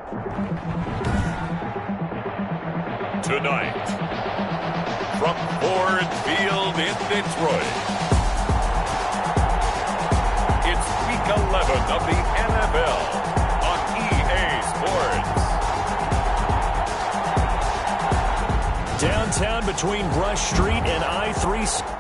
Tonight, from Ford Field in Detroit, it's Week 11 of the NFL on EA Sports. Downtown between Brush Street and I-3.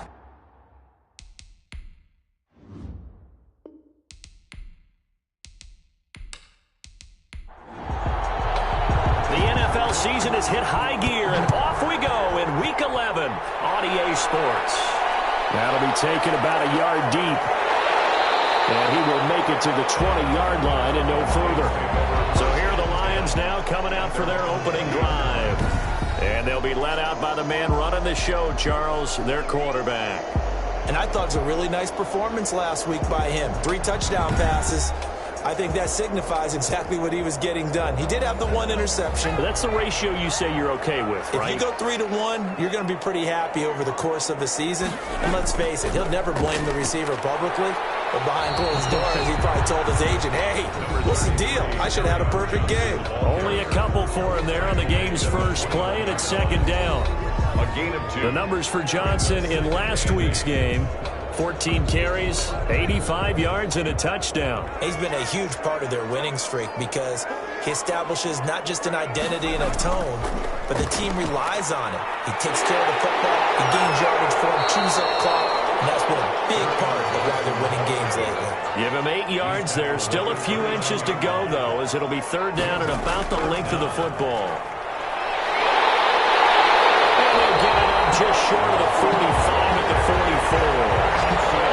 Season has hit high gear, and off we go in Week 11 on EA Sports. That'll be taken about a yard deep, and he will make it to the 20-yard line and no further. So here are the Lions now coming out for their opening drive, and they'll be led out by the man running the show, Charles, their quarterback. And I thought it was a really nice performance last week by him. 3 touchdown passes. I think that signifies exactly what he was getting done. He did have the 1 interception. But that's the ratio you say you're okay with, right? If you go 3-1, you're going to be pretty happy over the course of the season. And let's face it, he'll never blame the receiver publicly. But behind closed doors, he probably told his agent, hey, what's the deal? I should have had a perfect game. Only a couple for him there on the game's first play, and it's second down. A gain of 2. The numbers for Johnson in last week's game: 14 carries, 85 yards, and a touchdown. He's been a huge part of their winning streak because he establishes not just an identity and a tone, but the team relies on it. He takes care of the football, he gains yardage for him, chews up clock, and that's been a big part of why they're winning games lately. Give him 8 yards there. Still a few inches to go, though, as it'll be third down at about the length of the football. And they'll get it up just short of the 45 at the 44.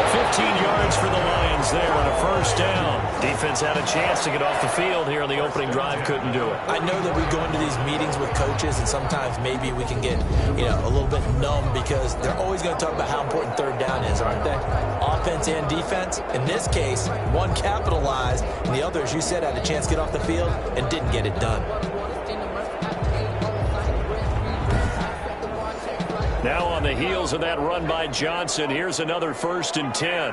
15 yards for the Lions there on a first down. Defense had a chance to get off the field here on the opening drive, couldn't do it. I know that we go into these meetings with coaches, and sometimes maybe we can get, a little bit numb because they're always going to talk about how important third down is, aren't they? Offense and defense. In this case, one capitalized, and the other, as you said, had a chance to get off the field and didn't get it done. Now on the heels of that run by Johnson, here's another 1st and 10.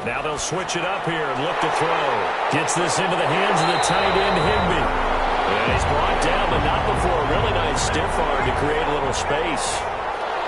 Now they'll switch it up here and look to throw. Gets this into the hands of the tight end, Higbee. And he's brought down, but not before a really nice stiff arm to create a little space.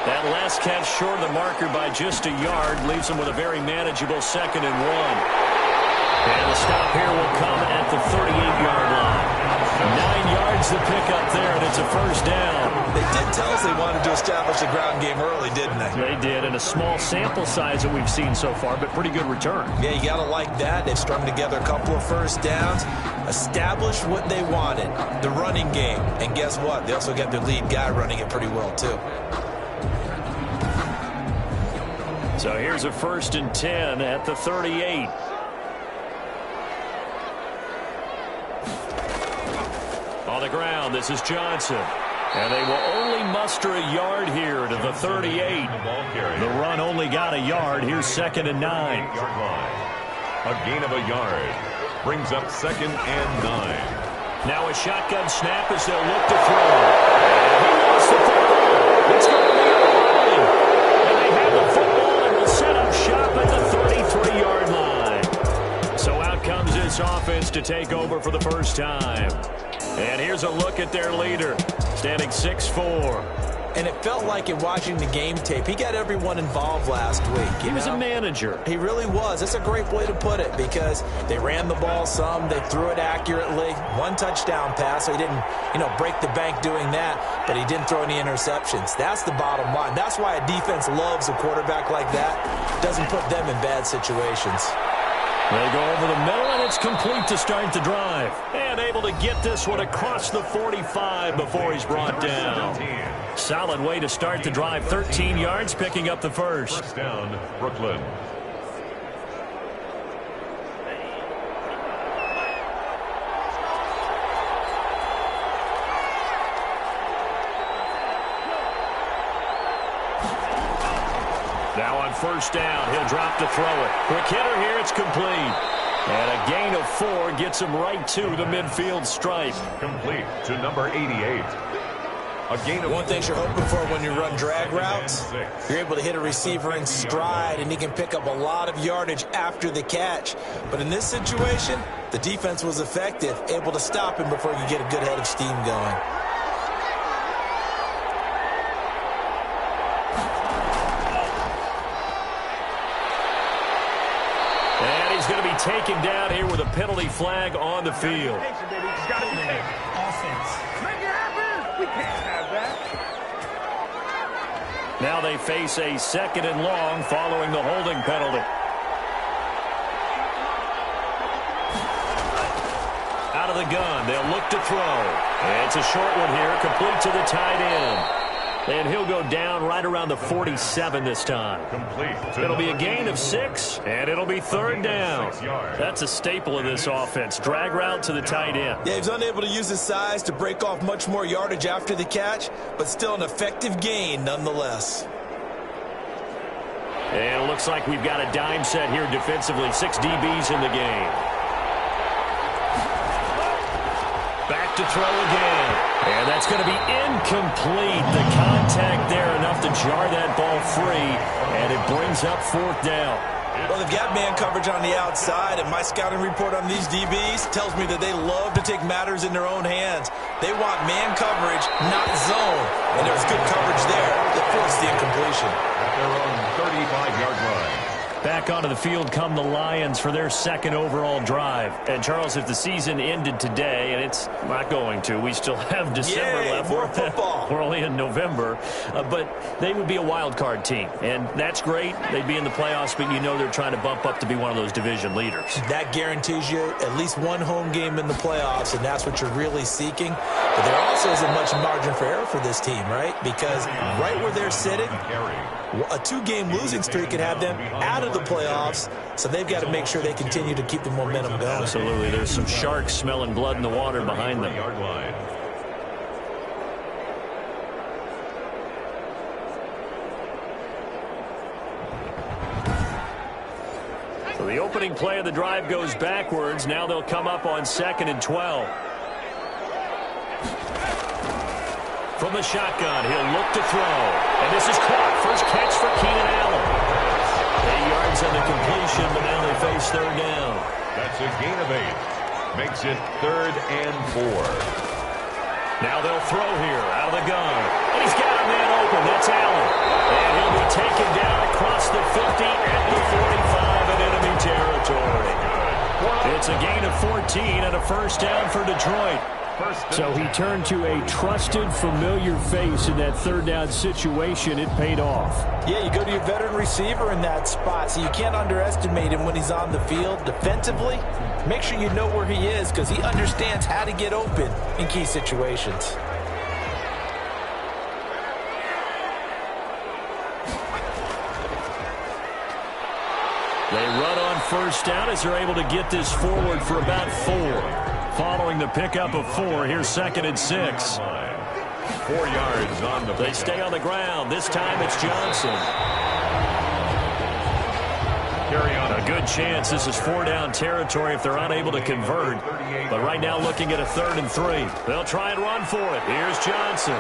That last catch short of the marker by just a yard leaves him with a very manageable 2nd and 1. And the stop here will come at the 38-yard line. 9 yards to pick up there, and it's a first down. They did tell us they wanted to establish a ground game early, didn't they? They did, and a small sample size that we've seen so far, but pretty good return. Yeah, you got to like that. They've strung together a couple of first downs, established what they wanted, the running game. And guess what? They also got their lead guy running it pretty well, too. So here's a 1st and 10 at the 38. On the ground, this is Johnson. And they will only muster a yard here to the 38. The run only got a yard. Here's 2nd and 9. Yard line. A gain of a yard. Brings up 2nd and 9. Now a shotgun snap as they'll look to throw. And he lost the football. It's going to be a line. And they have the football and will set up shop at the 33-yard line. So out comes this offense to take over for the first time. And here's a look at their leader, standing 6'4". And it felt like in watching the game tape, he got everyone involved last week. He was a manager. He really was. That's a great way to put it because they ran the ball some, they threw it accurately. 1 touchdown pass, so he didn't, break the bank doing that, but he didn't throw any interceptions. That's the bottom line. That's why a defense loves a quarterback like that. Doesn't put them in bad situations. They go over the middle, and it's complete to start the drive. And able to get this one across the 45 before he's brought down. Solid way to start the drive. 13 yards, picking up the first. First down, Brooklyn. Now on first down, he'll drop to throw it. Quick hitter here, it's complete. And a gain of 4 gets him right to the midfield stripe. Complete to number 88. A gain of One thing you're hoping for when you run drag routes, you're able to hit a receiver in stride, and he can pick up a lot of yardage after the catch. But in this situation, the defense was effective, able to stop him before he could get a good head of steam going. And he's going to be taken down here with a penalty flag on the field. Now they face a 2nd and long following the holding penalty. Out of the gun, they'll look to throw. It's a short one here, complete to the tight end. And he'll go down right around the 47 this time. It'll be a gain of 6, and it'll be 3rd down. That's a staple of this offense. Drag route to the tight end. Yeah, he's unable to use his size to break off much more yardage after the catch, but still an effective gain nonetheless. And it looks like we've got a dime set here defensively. 6 DBs in the game. Back to throw again. And that's going to be incomplete. The contact there enough to jar that ball free, and it brings up 4th down. Well, they've got man coverage on the outside, and my scouting report on these DBs tells me that they love to take matters in their own hands. They want man coverage, not zone. And there was good coverage there that forced the incompletion. At their own 35-yard line. Back onto the field come the Lions for their 2nd overall drive. And, Charles, if the season ended today, and it's not going to, we still have December left. More football. We're only in November. But they would be a wild card team. And that's great. They'd be in the playoffs, but you know they're trying to bump up to be one of those division leaders. That guarantees you at least one home game in the playoffs, and that's what you're really seeking. But there also isn't much margin for error for this team, right? Because right where they're sitting, a 2-game losing streak could have them out of the playoffs, so they've got to make sure they continue to keep the momentum going. Absolutely. There's some sharks smelling blood in the water behind them. So the opening play of the drive goes backwards. Now they'll come up on 2nd and 12. From the shotgun, he'll look to throw. And this is caught. First catch for Keenan Allen. 8 yards on the completion, but now they face 3rd down. That's a gain of 8. Makes it 3rd and 4. Now they'll throw here out of the gun. And he's got a man open. That's Allen. And he'll be taken down across the 50 at the 45 in enemy territory. It's a gain of 14 and a 1st down for Detroit. So he turned to a trusted, familiar face in that 3rd down situation. It paid off. Yeah, you go to your veteran receiver in that spot, so you can't underestimate him when he's on the field. Defensively, make sure you know where he is because he understands how to get open in key situations. They run on 1st down as they're able to get this forward for about 4. Following the pickup of 4, here's 2nd and 6. 4 yards on the. They stay on the ground. This time it's Johnson. Carry on. A good chance this is 4-down territory if they're unable to convert. But right now looking at a 3rd and 3. They'll try and run for it. Here's Johnson.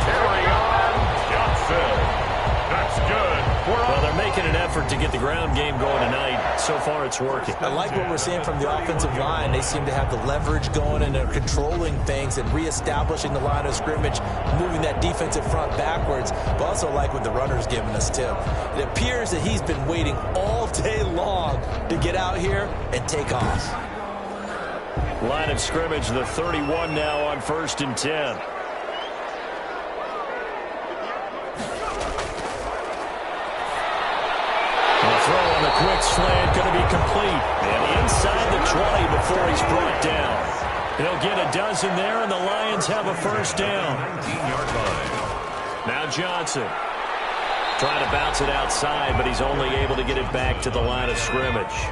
Carry on. Johnson. That's good. Well, they're making an effort to get the ground game going tonight. So far, it's working. I like what we're seeing from the offensive line. They seem to have the leverage going, and they're controlling things and reestablishing the line of scrimmage, moving that defensive front backwards. But also like what the runner's giving us, too. It appears that he's been waiting all day long to get out here and take off. Line of scrimmage, the 31 now on 1st and 10. Throw on the quick slant, going to be complete. And inside the 20 before he's brought down. He'll get a dozen there, and the Lions have a 1st down. 19-yard line. Now Johnson. Trying to bounce it outside, but he's only able to get it back to the line of scrimmage.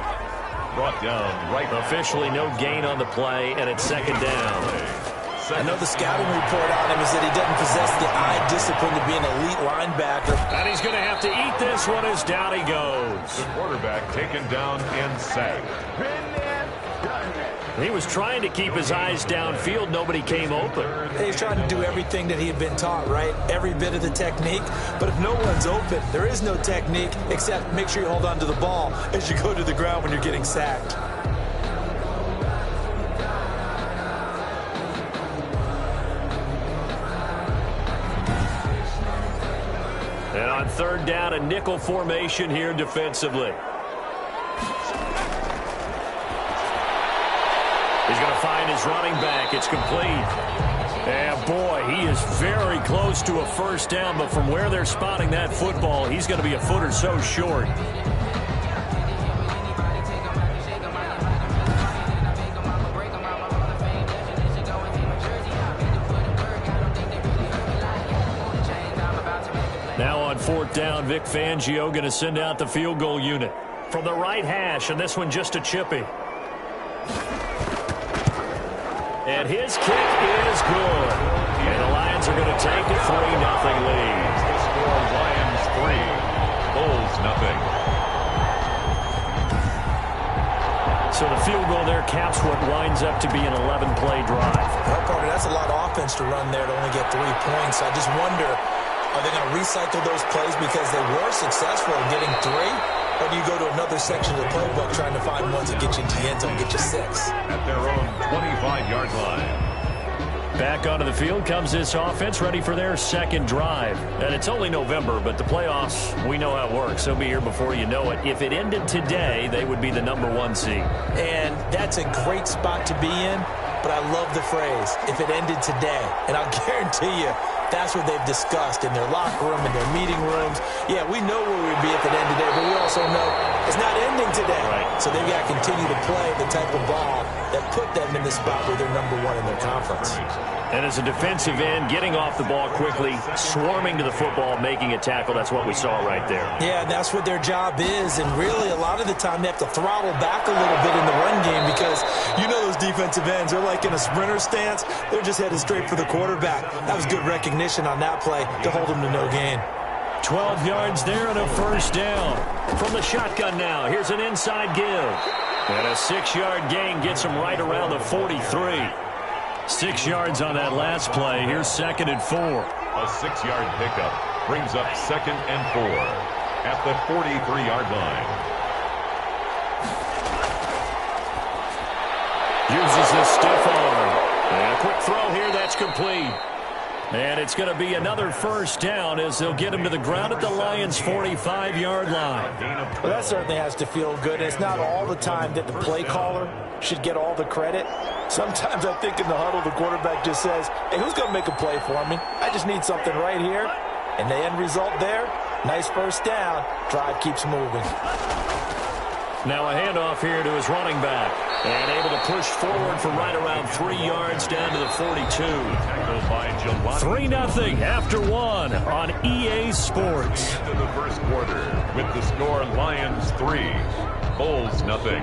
Brought down right. Officially no gain on the play, and it's 2nd down. I know the scouting report on him is that he doesn't possess the eye discipline to be an elite linebacker. And he's going to have to eat this one as down he goes. The quarterback taken down and sacked. He was trying to keep his eyes downfield. Nobody came open. He's trying to do everything that he had been taught, right? Every bit of the technique. But if no one's open, there is no technique except make sure you hold on to the ball as you go to the ground when you're getting sacked. And on third down, a nickel formation here defensively. He's going to find his running back. It's complete. And, boy, he is very close to a first down, but from where they're spotting that football, he's going to be a foot or so short. Now on fourth down, Vic Fangio going to send out the field goal unit. From the right hash, and this one just a chippy. And his kick is good. And the Lions are going to take a 3-0 lead. The score, Lions 3, Bulls 0. So the field goal there caps what winds up to be an 11-play drive. Well, Carter, that's a lot of offense to run there to only get 3 points. I just wonder, are they going to recycle those plays because they were successful in getting 3? Or do you go to another section of the playbook trying to find ones that get you into the end zone, get you 6? At their own 25-yard line. Back onto the field comes this offense, ready for their second drive. And it's only November, but the playoffs, we know how it works. They'll be here before you know it. If it ended today, they would be the #1 seed. And that's a great spot to be in, but I love the phrase, if it ended today. And I'll guarantee you, that's what they've discussed in their locker room, in their meeting rooms. Yeah, we know where we'd be if it ended today, but we also know it's not ending today. Right. So they've got to continue to play the type of ball that put them in the spot where they're #1 in their conference. And as a defensive end, getting off the ball quickly, swarming to the football, making a tackle, that's what we saw right there. Yeah, that's what their job is, and really a lot of the time they have to throttle back a little bit in the run game because you know those defensive ends, they're like in a sprinter stance. They're just headed straight for the quarterback. That was good recognition on that play to hold them to no gain. 12 yards there and a first down. From the shotgun now, here's an inside give. And a 6-yard gain gets him right around the 43. 6 yards on that last play. Here's 2nd and 4. A 6-yard pickup brings up 2nd and 4 at the 43-yard line. Uses his stiff arm. And a quick throw here, that's complete. And it's going to be another first down as they'll get him to the ground at the Lions' 45-yard line. Well, that certainly has to feel good. It's not all the time that the play caller should get all the credit. Sometimes I think in the huddle, the quarterback just says, hey, who's going to make a play for me? I just need something right here. And the end result there, nice first down. Drive keeps moving. Now a handoff here to his running back. And able to push forward for right around 3 yards down to the 42. 3-0 after 1 on EA Sports. Into the first quarter with the score Lions 3, Bulls 0.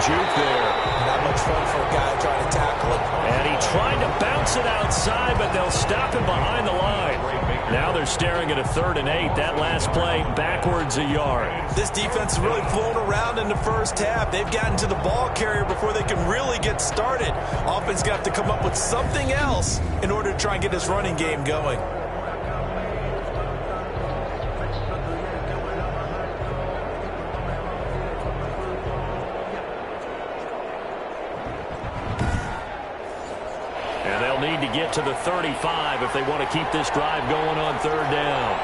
Juke there. Not much fun for a guy trying to tackle it. And he tried to bounce it outside, but they'll stop him behind the line. Now they're staring at a 3rd and 8. That last play backwards a yard. This defense is really flown around in the first half. They've gotten to the ball carrier before they can really get started. Offense got to come up with something else in order to try and get this running game going. Need to get to the 35 if they want to keep this drive going on 3rd down.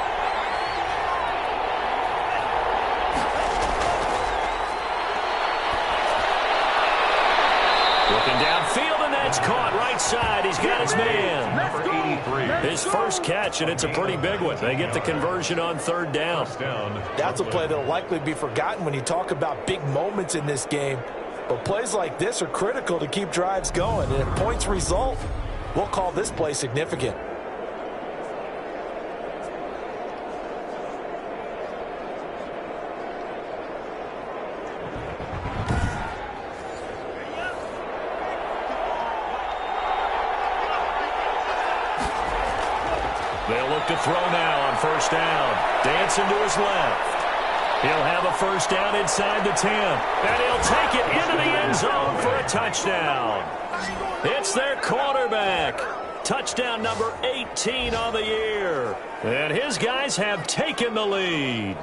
Looking downfield, and that's caught right side. He's got his man. Number 83. His first catch, and it's a pretty big one. They get the conversion on 3rd down. That's a play that will likely be forgotten when you talk about big moments in this game. But plays like this are critical to keep drives going. And if points result, we'll call this play significant. to throw now on first down. Dancing to his left. He'll have a first down inside the 10. And he'll take it into the end zone for a touchdown. It's their quarterback. Touchdown number 18 on the year. And his guys have taken the lead.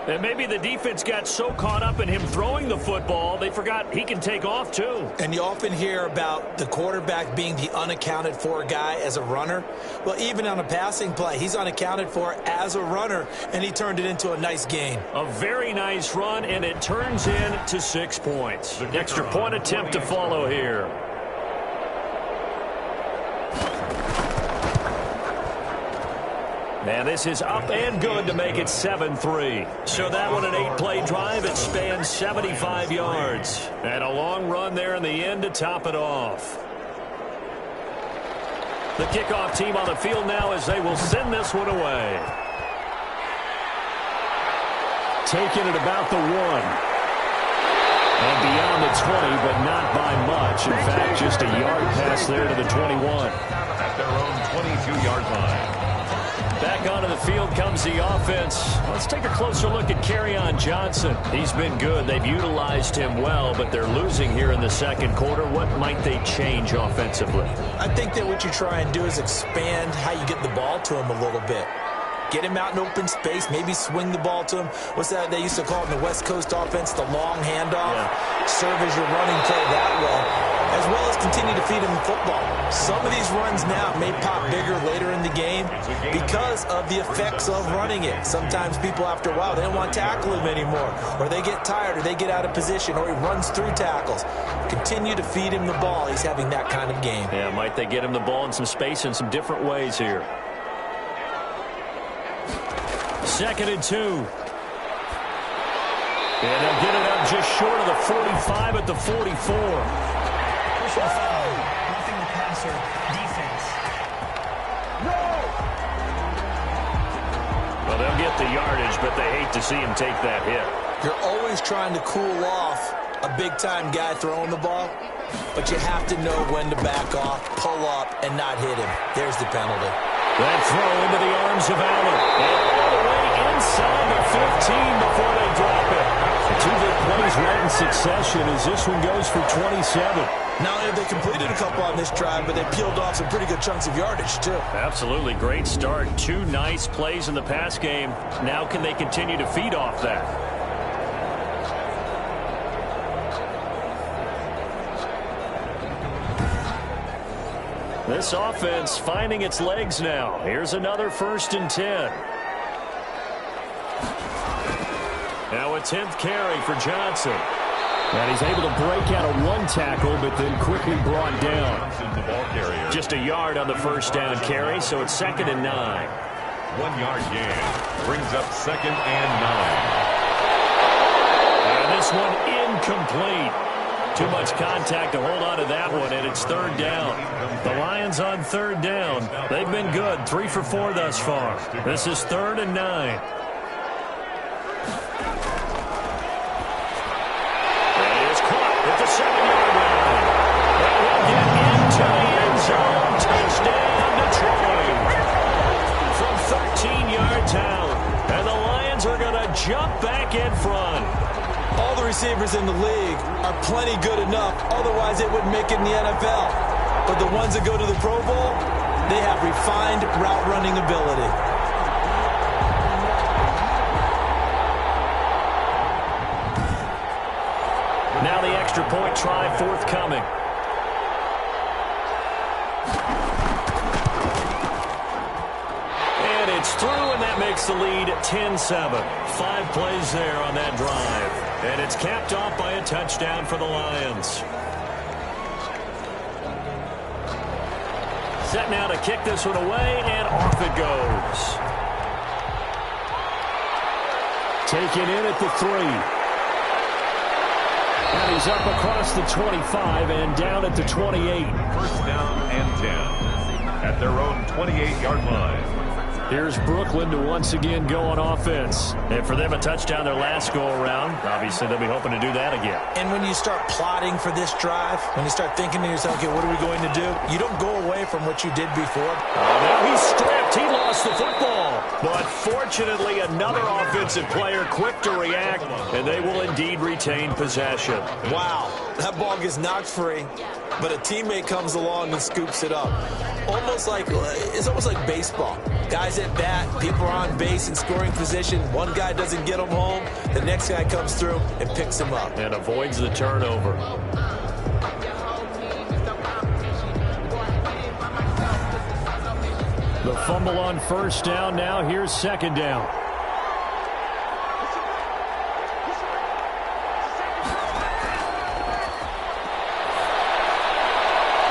And maybe the defense got so caught up in him throwing the football, they forgot he can take off too. And you often hear about the quarterback being the unaccounted for guy as a runner. Well, even on a passing play, he's unaccounted for as a runner, and he turned it into a nice gain. A very nice run, and it turns into 6 points. Extra point attempt to follow here. And this is up and good to make it 7-3. So that one, an 8-play drive. It spans 75 yards. And a long run there in the end to top it off. The kickoff team on the field now as they will send this one away. Taking it about the 1. And beyond the 20, but not by much. In fact, just a yard pass there to the 21. At their own 22-yard line. Back onto the field comes the offense. Let's take a closer look at Kerryon Johnson. He's been good. They've utilized him well, but they're losing here in the second quarter. What might they change offensively? I think that what you try and do is expand how you get the ball to him a little bit. Get him out in open space, maybe swing the ball to him. What's that they used to call it in the West Coast offense, the long handoff? Yeah. Serve as your running play that way, as well as continue to feed him the football. Some of these runs now may pop bigger later in the game because of the effects of running it. Sometimes people, after a while, they don't want to tackle him anymore, or they get tired, or they get out of position, or he runs through tackles. Continue to feed him the ball. He's having that kind of game. Yeah, might they get him the ball in some space in some different ways here. 2nd and 2. And they'll get it up just short of the 45 at the 44. Personal foul, roughing the passer, defense. Well, they'll get the yardage, but they hate to see him take that hit. You're always trying to cool off a big-time guy throwing the ball, but you have to know when to back off, pull up, and not hit him. There's the penalty. That throw into the arms of Allen. And all the way inside the 15 before they drop it. 2 big plays right in succession as this one goes for 27. Not only have they completed a couple on this drive, but they peeled off some pretty good chunks of yardage, too. Absolutely. Great start. 2 nice plays in the pass game. Now can they continue to feed off that? This offense finding its legs now. Here's another 1st and 10. Now a 10th carry for Johnson. And he's able to break out of 1 tackle, but then quickly brought down. The ball carrier. Just a yard on the first down carry, so it's 2nd and 9. 1-yard gain. Brings up 2nd and 9. And this one incomplete. Too much contact to hold on to that one, and it's 3rd down. The Lions on 3rd down. They've been good, 3 for 4 thus far. This is 3rd and 9. And it is caught at the 7-yard line. And he'll get into the end zone. Touchdown, Detroit. From 13 yards out. And the Lions are going to jump back in front. All the receivers in the league are plenty good enough. Otherwise, they wouldn't make it in the NFL. But the ones that go to the Pro Bowl, they have refined route running ability. Now the extra point try forthcoming. And it's through, and that makes the lead 10-7. 5 plays there on that drive. And it's capped off by a touchdown for the Lions. Set now to kick this one away, and off it goes. Taken in at the 3. And he's up across the 25 and down at the 28. 1st down and 10. At their own 28-yard line. Here's Brooklyn to once again go on offense. And for them, a touchdown their last go-around. Obviously, they'll be hoping to do that again. And when you start plotting for this drive, when you start thinking to yourself, okay, what are we going to do? You don't go away from what you did before. Now he's stripped. He lost the football. But fortunately, another offensive player quick to react, and they will indeed retain possession. Wow, that ball gets knocked free, but a teammate comes along and scoops it up. It's almost like baseball. Guys at bat, people are on base in scoring position. One guy doesn't get them home. The next guy comes through and picks him up. And avoids the turnover. The fumble on first down. Now here's second down.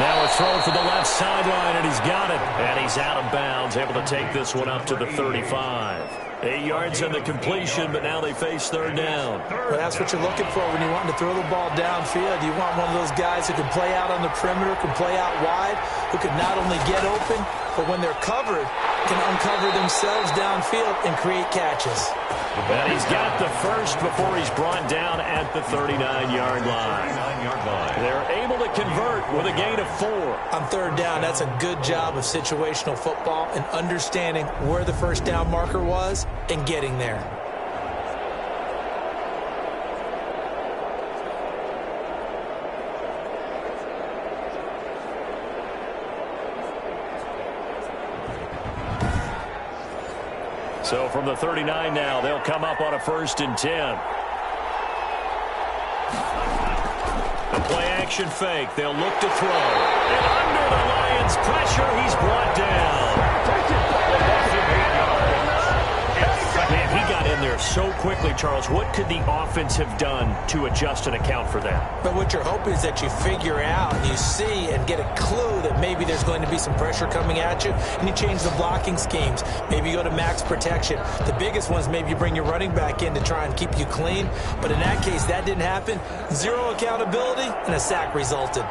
Now a throw for the left sideline, and he's got it. And he's out of bounds, able to take this one up to the 35. 8 yards on the completion, but now they face third down. Well, that's what you're looking for when you want to throw the ball downfield. You want one of those guys who can play out on the perimeter, can play out wide, who can not only get open, but when they're covered, can uncover themselves downfield and create catches. And he's got the first before he's brought down at the 39-yard line. They're able to convert with a gain of 4. On third down, that's a good job of situational football and understanding where the first down marker was and getting there. So from the 39 now, they'll come up on a 1st and 10. A play-action fake. They'll look to throw. And under the Lions' pressure, he's brought down. Man, he got in there so quickly, Charles. What could the offense have done to adjust and account for that? But what you're hoping is that you figure out and you see and get a clue that maybe there's going to be some pressure coming at you, and you change the blocking schemes. Maybe you go to max protection. The biggest one is maybe you bring your running back in to try and keep you clean. But in that case, that didn't happen. Zero accountability, and a sack resulted.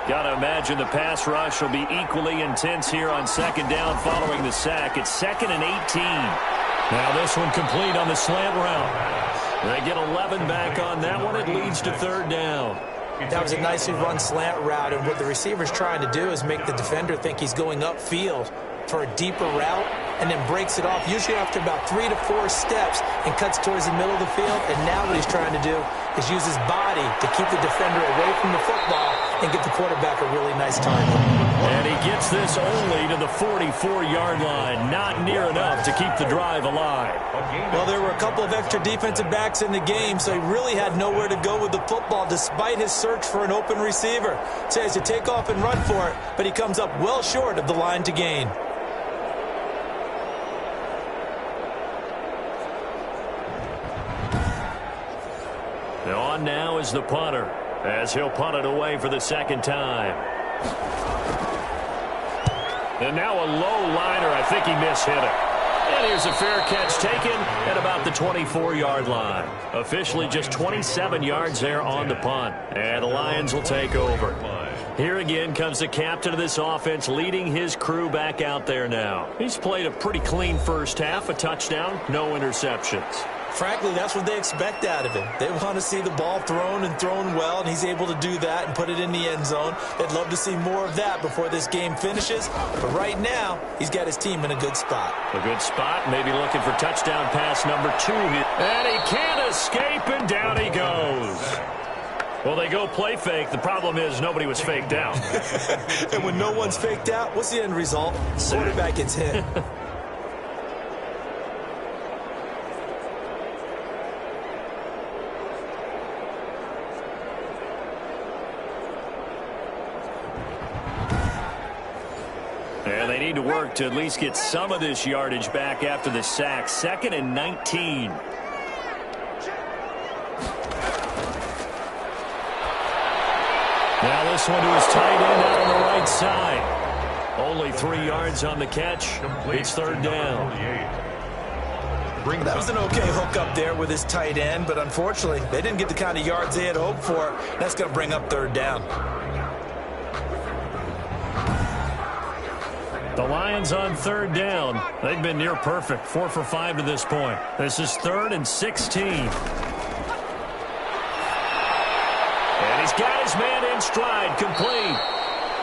Got to imagine the pass rush will be equally intense here on second down following the sack. It's 2nd and 18. Now this one complete on the slant route. They get 11 back on that one. It leads to third down. That was a nicely run slant route, and what the receiver's trying to do is make the defender think he's going upfield for a deeper route and then breaks it off, usually after about 3 to 4 steps, and cuts towards the middle of the field. And now what he's trying to do is use his body to keep the defender away from the football and get the quarterback a really nice target. And he gets this only to the 44-yard line. Not near enough to keep the drive alive. Well, there were a couple of extra defensive backs in the game, so he really had nowhere to go with the football despite his search for an open receiver. So he has to take off and run for it, but he comes up well short of the line to gain. On now is the punter, as he'll punt it away for the second time. And now a low liner. I think he mishit it. And here's a fair catch taken at about the 24-yard line. Officially just 27 yards there on the punt. And the Lions will take over. Here again comes the captain of this offense, leading his crew back out there now. He's played a pretty clean first half, a touchdown, no interceptions. Frankly, that's what they expect out of him. They want to see the ball thrown and thrown well, and he's able to do that and put it in the end zone. They'd love to see more of that before this game finishes. But right now, he's got his team in a good spot. A good spot, maybe looking for touchdown pass number 2 here. And he can't escape, and down he goes. Well, they go play fake. The problem is nobody was faked out. And when no one's faked out, what's the end result? Quarterback gets hit. And they need to work to at least get some of this yardage back after the sack. 2nd and 19. Now this one to his tight end out on the right side. Only 3 yards on the catch. It's third down. That was an okay hook up there with his tight end, but unfortunately, they didn't get the kind of yards they had hoped for. That's going to bring up third down. The Lions on third down. They've been near perfect, 4 for 5 to this point. This is 3rd and 16. And he's got his man in stride, complete.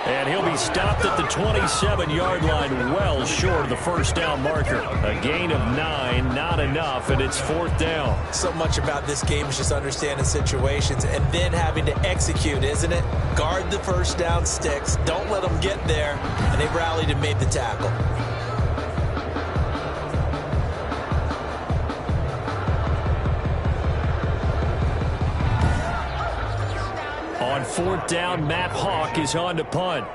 And he'll be stopped at the 27-yard line, well short of the first down marker. A gain of 9, not enough, and it's 4th down. So much about this game is just understanding situations and then having to execute, isn't it? Guard the first down sticks, don't let them get there, and they rallied and made the tackle. On 4th down, Matt Hawk is on to punt.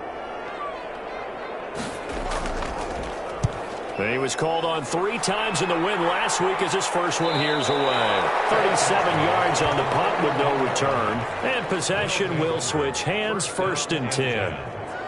He was called on 3 times in the win last week as his first one here's away. 37 yards on the punt with no return. And possession will switch hands, 1st and 10.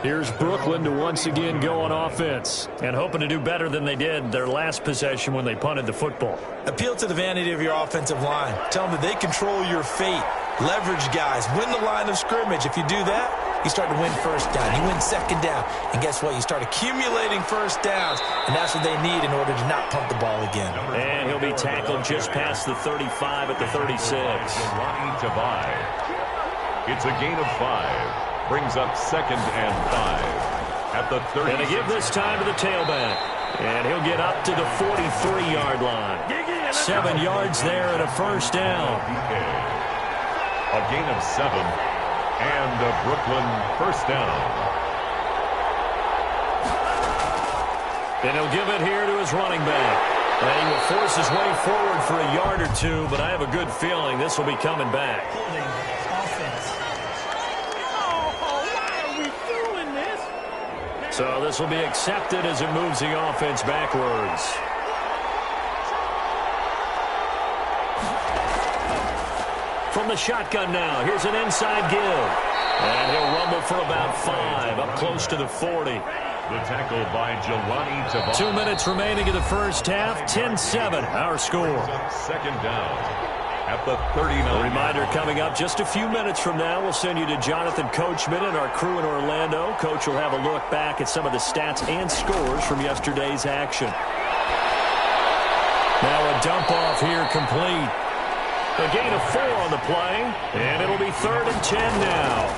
Here's Brooklyn to once again go on offense and hoping to do better than they did their last possession when they punted the football. Appeal to the vanity of your offensive line. Tell them that they control your fate. Leverage guys. Win the line of scrimmage. If you do that, you start to win first down. You win second down. And guess what? You start accumulating first downs. And that's what they need in order to not punt the ball again. And he'll be tackled just past the 35 at the 36. It's a gain of 5. Brings up 2nd and 5 at the 30. And they give this time to the tailback. And he'll get up to the 43-yard line. 7 yards there and a first down. A gain of 7 and a Brooklyn first down. And he'll give it here to his running back. And he will force his way forward for a yard or 2, but I have a good feeling this will be coming back. Holding offense. So this will be accepted as it moves the offense backwards. From the shotgun now, here's an inside give. And he'll rumble for about 5, up close to the 40. The tackle by Jelani Tavai. 2 minutes remaining in the first half, 10-7, our score. 2nd down at the 39. A reminder coming up just a few minutes from now. We'll send you to Jonathan Coachman and our crew in Orlando. Coach will have a look back at some of the stats and scores from yesterday's action. Now a dump off here complete. A gain of 4 on the play, and it'll be 3rd and 10 now.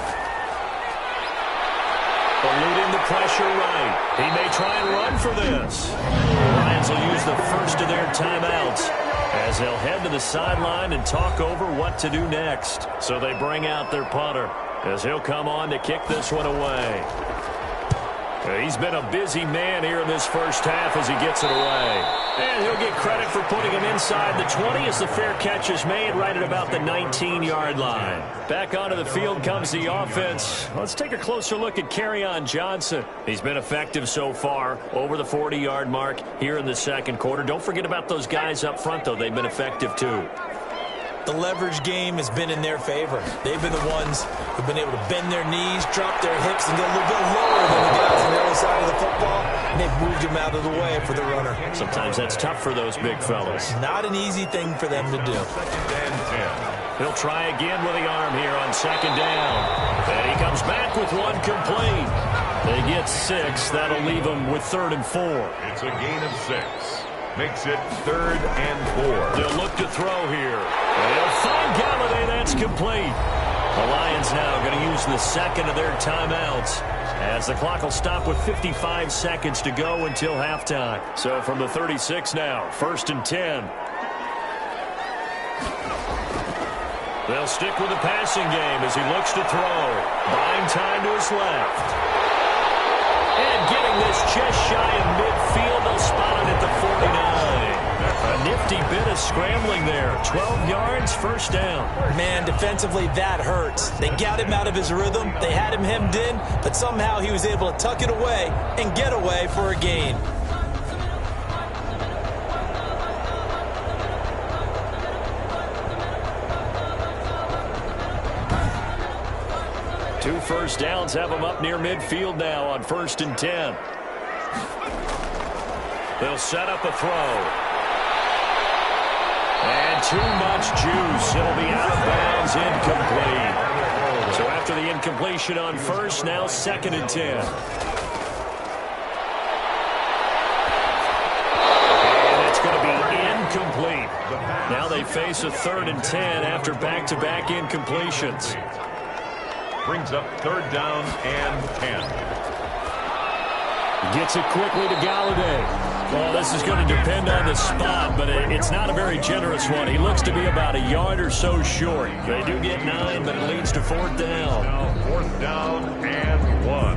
Eluding the pressure right. He may try and run for this. The Lions will use the first of their timeouts as they'll head to the sideline and talk over what to do next. So they bring out their punter as he'll come on to kick this one away. He's been a busy man here in this first half as he gets it away. And he'll get credit for putting him inside the 20 as the fair catch is made right at about the 19-yard line. Back onto the field comes the offense. Let's take a closer look at Kerryon Johnson. He's been effective so far, over the 40-yard mark here in the second quarter. Don't forget about those guys up front, though. They've been effective, too. The leverage game has been in their favor. They've been the ones who've been able to bend their knees, drop their hips, and get a little bit lower than the guys on the other side of the football, and they've moved them out of the way for the runner. Sometimes that's tough for those big fellas. Not an easy thing for them to do. 2nd and 10. He'll try again with the arm here on 2nd down. And he comes back with one complete. They get 6. That'll leave them with 3rd and 4. It's a gain of 6. Makes it 3rd and 4. They'll look to throw here. And they'll find Galladay. That's complete. The Lions now going to use the second of their timeouts as the clock will stop with 55 seconds to go until halftime. So from the 36 now, 1st and 10. They'll stick with the passing game as he looks to throw. Buying time to his left. And getting this just shy of midfield, they'll spot it at the 49. A nifty bit of scrambling there. 12 yards, first down. Man, defensively, that hurts. They got him out of his rhythm. They had him hemmed in, but somehow he was able to tuck it away and get away for a gain. Two first downs have them up near midfield now on 1st and 10. They'll set up a throw. And too much juice. It'll be out of bounds, incomplete. So after the incompletion on 1st, now 2nd and 10. Now they face a 3rd and 10 after back-to-back incompletions. Brings up 3rd down and 10. Gets it quickly to Galladay. Well, this is going to depend on the spot, but it's not a very generous one. He looks to be about a yard or so short. They do get 9, but it leads to 4th down. Now 4th down and 1.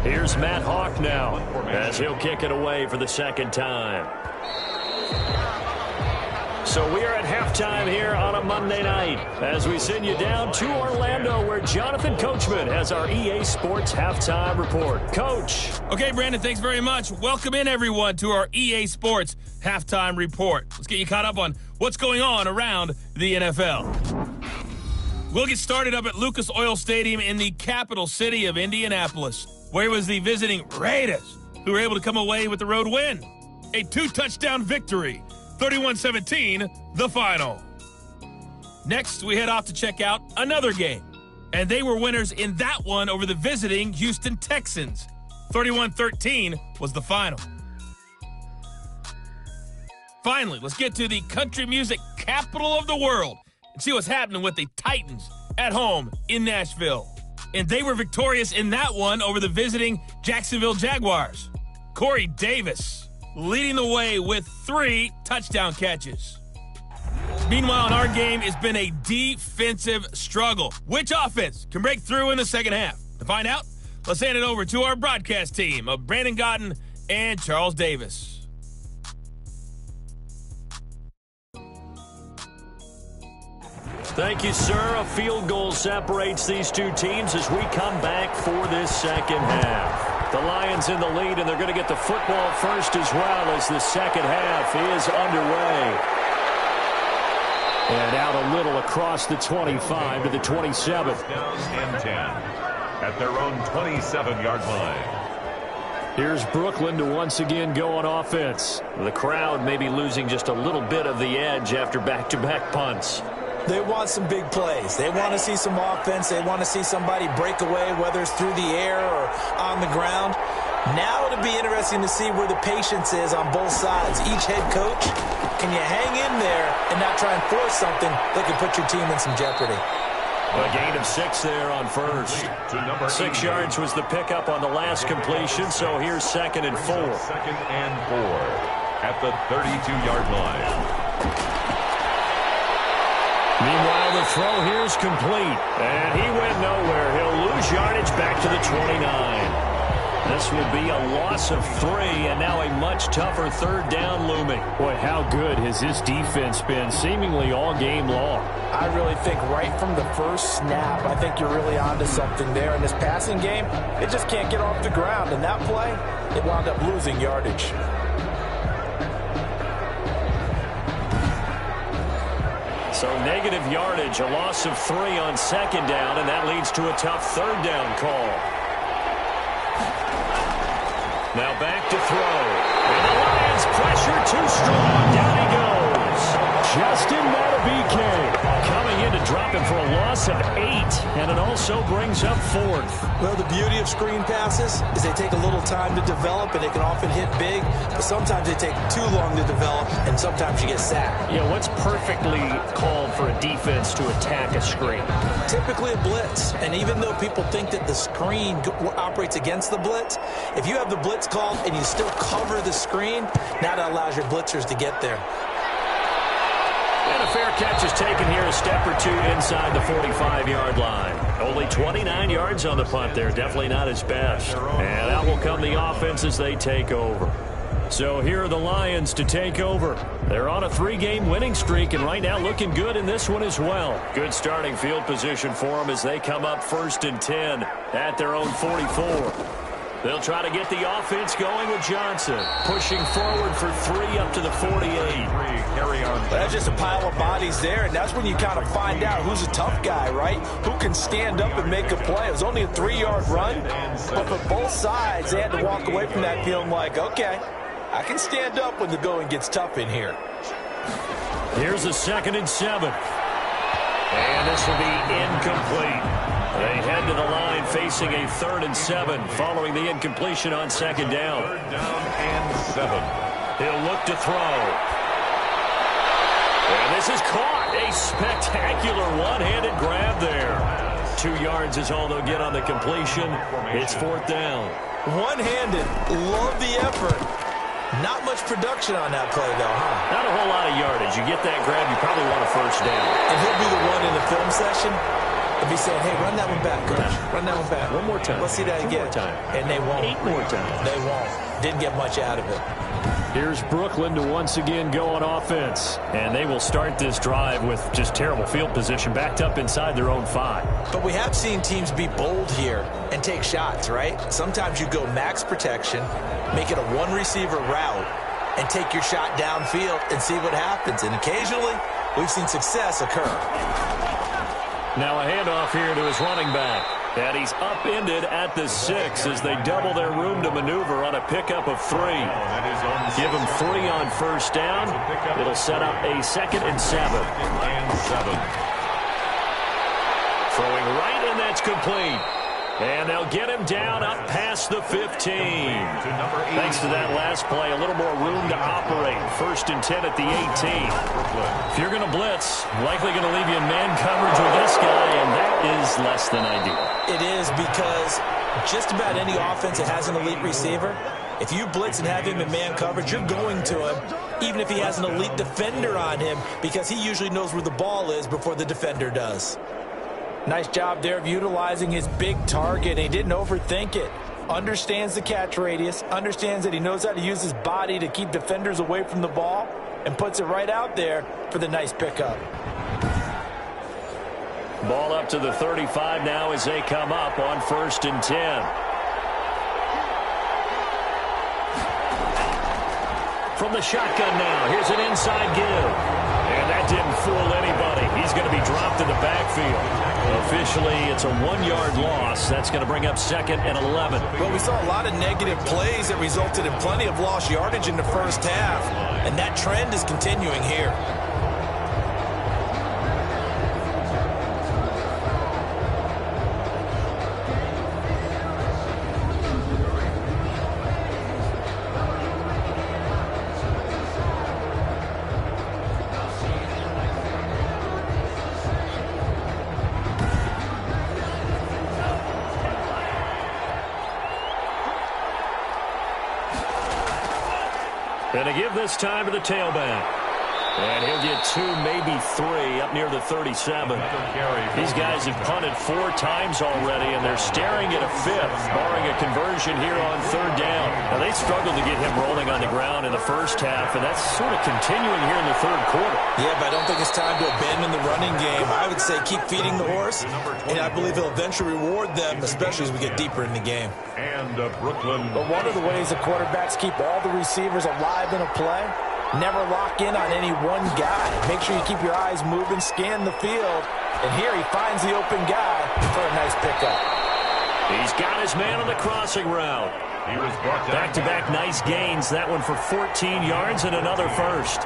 Here's Matt Hawk now as he'll kick it away for the 2nd time. So we are at halftime here on a Monday night as we send you down to Orlando where Jonathan Coachman has our EA Sports Halftime Report. Coach. Okay, Brandon, thanks very much. Welcome in, everyone, to our EA Sports Halftime Report. Let's get you caught up on what's going on around the NFL. We'll get started up at Lucas Oil Stadium in the capital city of Indianapolis, where it was the visiting Raiders who were able to come away with the road win. A 2-touchdown victory. 31-17, the final. Next, we head off to check out another game. And they were winners in that one over the visiting Houston Texans. 31-13 was the final. Finally, let's get to the country music capital of the world and see what's happening with the Titans at home in Nashville. And they were victorious in that one over the visiting Jacksonville Jaguars. Corey Davis leading the way with 3 touchdown catches. Meanwhile, in our game, it's been a defensive struggle. Which offense can break through in the second half? To find out, let's hand it over to our broadcast team of Brandon Gotten and Charles Davis. Thank you, sir. A field goal separates these two teams as we come back for this second half. The Lions in the lead, and they're going to get the football first as well as the second half is underway. And out a little across the 25 to the 27. Down and 10 at their own 27-yard line. Here's Brooklyn to once again go on offense. The crowd may be losing just a little bit of the edge after back-to-back punts. They want some big plays. They want to see some offense. They want to see somebody break away, whether it's through the air or on the ground. Now it'll be interesting to see where the patience is on both sides. Each head coach, can you hang in there and not try and force something that could put your team in some jeopardy? A gain of 6 there on first. 6 yards was the pickup on the last completion, so here's 2nd and 4. 2nd and 4 at the 32-yard line. Meanwhile, the throw here is complete, and he went nowhere. He'll lose yardage back to the 29. This will be a loss of 3, and now a much tougher 3rd down looming. Boy, how good has this defense been seemingly all game long? I really think right from the first snap, I think you're really onto something there. In this passing game, it just can't get off the ground. And that play, it wound up losing yardage. So negative yardage, a loss of 3 on 2nd down, and that leads to a tough 3rd down call. Now back to throw. And the Lions pressure too strong. Down he goes. Justin Madubuike coming in to drop him for a loss of 8. And it also brings up 4th. Well, the beauty of screen passes is they take a little time to develop, and they can often hit big. But sometimes they take too long to develop, and sometimes you get sacked. Yeah, what's perfectly called for a defense to attack a screen? Typically a blitz. And even though people think that the screen operates against the blitz, if you have the blitz called and you still cover the screen, now that allows your blitzers to get there. And a fair catch is taken here a step or 2 inside the 45-yard line. Only 29 yards on the punt there. Definitely not his best. And out will come the offense as they take over. So here are the Lions to take over. They're on a 3-game winning streak, and right now looking good in this one as well. Good starting field position for them as they come up 1st and 10 at their own 44. They'll try to get the offense going with Johnson. Pushing forward for 3 up to the 48. Carry on. That's just a pile of bodies there, and that's when you kind of find out who's a tough guy, right? Who can stand up and make a play. It was only a 3-yard run, but for both sides, they had to walk away from that feeling like, okay, I can stand up when the going gets tough in here. Here's a 2nd and 7. And this will be incomplete. They head to the line facing a 3rd and 7 following the incompletion on 2nd down. 3rd down and 7. He'll look to throw. And this is caught. A spectacular one-handed grab there. 2 yards is all they'll get on the completion. It's 4th down. One-handed. Love the effort. Not much production on that play, though, huh? Not a whole lot of yardage. You get that grab, you probably want a 1st down. And he'll be the one in the film session. If he's saying, hey, run that one back, coach. Run that one back. One more time. Let's see that again. 2 more time. And they won't. 8 more times. They won't. Didn't get much out of it. Here's Brooklyn to once again go on offense. And they will start this drive with just terrible field position, backed up inside their own 5. But we have seen teams be bold here and take shots, right? Sometimes you go max protection, make it a one-receiver route, and take your shot downfield and see what happens. And occasionally, we've seen success occur. Now a handoff here to his running back. And he's upended at the 6 as they double their room to maneuver on a pickup of 3. Give him 3 on 1st down. It'll set up a 2nd and 7. Throwing right, and that's complete. And they'll get him down up past the 15. Thanks to that last play, a little more room to operate. 1st and 10 at the 18. If you're going to blitz, likely going to leave you in man coverage with this guy, and that is less than ideal. It is, because just about any offense that has an elite receiver, if you blitz and have him in man coverage, you're going to him, even if he has an elite defender on him, because he usually knows where the ball is before the defender does. Nice job there of utilizing his big target. He didn't overthink it. Understands the catch radius, understands that he knows how to use his body to keep defenders away from the ball, and puts it right out there for the nice pickup. Ball up to the 35 now as they come up on 1st and 10. From the shotgun now, here's an inside give. And that didn't fool anybody. He's going to be dropped in the backfield. Officially, it's a 1-yard loss. That's going to bring up 2nd and 11. Well, we saw a lot of negative plays that resulted in plenty of lost yardage in the first half, and that trend is continuing here. And to give this time to the tailback. And he'll get 2, maybe 3 up near the 37. These guys have punted 4 times already, and they're staring at a 5th, barring a conversion here on 3rd down. Now, they struggled to get him rolling on the ground in the first half, and that's sort of continuing here in the 3rd quarter. Yeah, but I don't think it's time to abandon the running game. I would say keep feeding the horse, and I believe he'll eventually reward them, especially as we get deeper in the game. And Brooklyn. But one of the ways the quarterbacks keep all the receivers alive in a play, never lock in on any one guy. Make sure you keep your eyes moving, scan the field. And here he finds the open guy for a nice pickup. He's got his man on the crossing route. He was brought down. Back-to-back nice gains. That one for 14 yards and another first.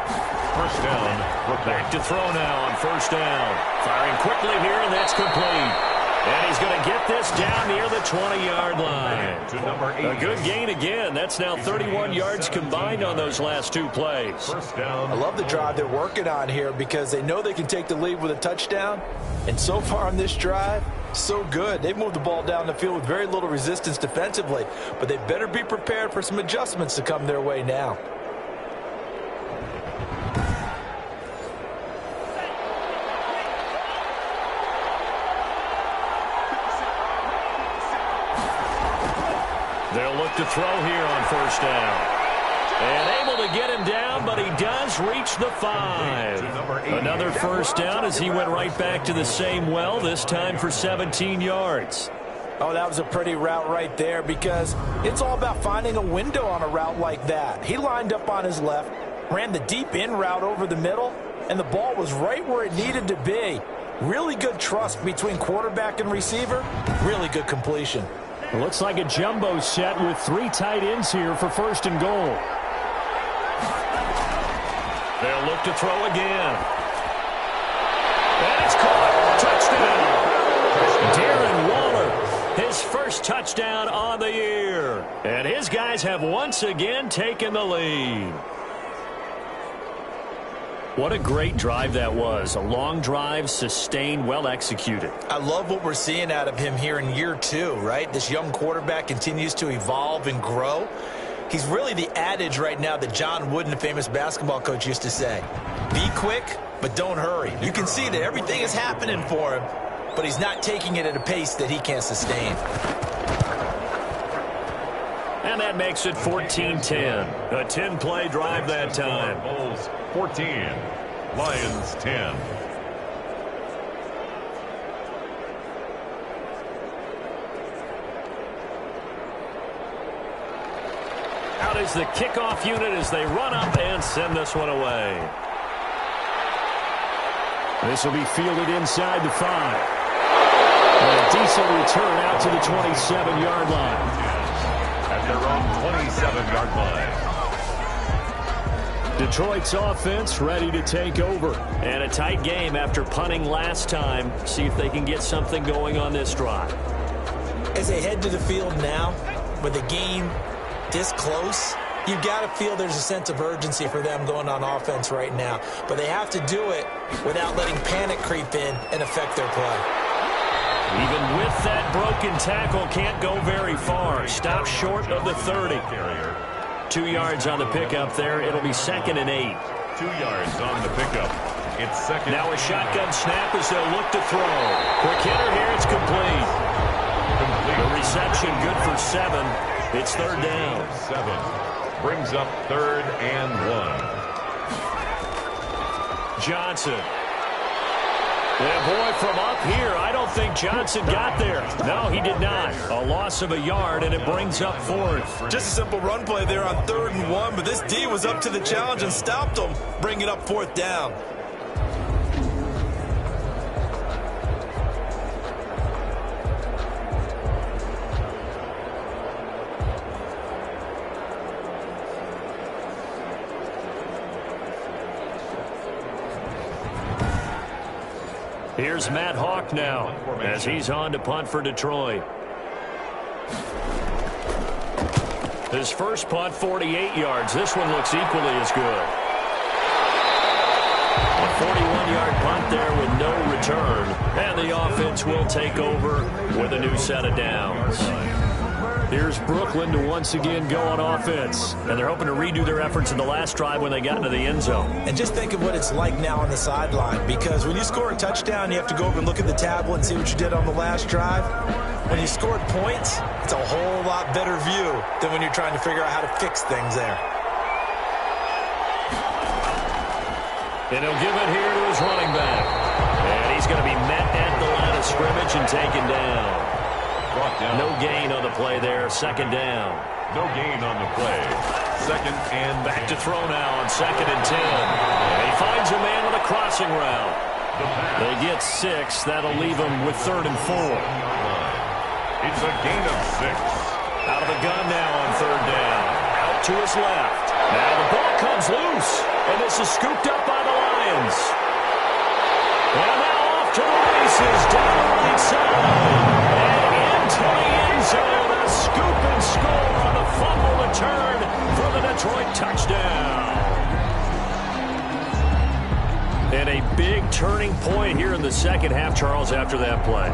First down. Back to throw now on 1st down. Firing quickly here, and that's complete. And he's going to get this down near the 20-yard line. To number 8. A good gain again. That's now 31 yards combined on those last 2 plays. First down. I love the drive they're working on here because they know they can take the lead with a touchdown. And so far on this drive, so good. They've moved the ball down the field with very little resistance defensively. But they better be prepared for some adjustments to come their way now. They'll look to throw here on 1st down. And able to get him down, but he does reach the 5. Another 1st down as he went right back to the same well, this time for 17 yards. Oh, that was a pretty route right there because it's all about finding a window on a route like that. He lined up on his left, ran the deep in route over the middle, and the ball was right where it needed to be. Really good trust between quarterback and receiver. Really good completion. It looks like a jumbo set with 3 tight ends here for 1st and goal. They'll look to throw again. And it's caught. touchdown. Darren Waller, his first touchdown on the year. And his guys have once again taken the lead. What a great drive that was. A long drive, sustained, well executed. I love what we're seeing out of him here in year 2, right? This young quarterback continues to evolve and grow. He's really the adage right now that John Wooden, the famous basketball coach, used to say. Be quick, but don't hurry. You can see that everything is happening for him, but he's not taking it at a pace that he can't sustain. And that makes it 14-10. A 10-play drive that time. Bulls 14, Lions 10. Out is the kickoff unit as they run up and send this one away. This will be fielded inside the 5. And a decent return out to the 27-yard line. At their own 27-yard line. Detroit's offense ready to take over. And a tight game after punting last time. See if they can get something going on this drive. As they head to the field now, with the game this close, you've got to feel there's a sense of urgency for them going on offense right now. But they have to do it without letting panic creep in and affect their play. Even with that broken tackle, can't go very far. Stop short of the 30. 2 yards on the pickup there. It'll be 2nd and 8. 2 yards on the pickup. It's second. Now a shotgun snap as they'll look to throw. Quick hitter here. It's complete. The reception good for 7. It's 3rd down. 7. Brings up 3rd and 1. Johnson. Yeah, boy, from up here, I don't think Johnson got there. No, he did not. A loss of a yard, and it brings up 4th. Just a simple run play there on 3rd and 1, but this D was up to the challenge and stopped him, bringing up 4th down. Here's Matt Hawk now as he's on to punt for Detroit. His first punt, 48 yards. This one looks equally as good. A 41-yard punt there with no return. And the offense will take over with a new set of downs. Here's Brooklyn to once again go on offense. And they're hoping to redo their efforts in the last drive when they got into the end zone. And just think of what it's like now on the sideline. Because when you score a touchdown, you have to go over and look at the tablet and see what you did on the last drive. When you scored points, it's a whole lot better view than when you're trying to figure out how to fix things there. And he'll give it here to his running back. And he's going to be met at the line of scrimmage and taken down. No gain on the play there. 2nd down. No gain on the play. 2nd and back to throw now on 2nd and 10. And he finds a man on the crossing route. They get 6. That'll leave them with 3rd and 4. It's a gain of 6. Out of the gun now on 3rd down. Out to his left. Now the ball comes loose. And this is scooped up by the Lions. And now off to the races down the right side. To the end zone, a scoop and score on the fumble return for the Detroit touchdown. And a big turning point here in the second half, Charles, after that play.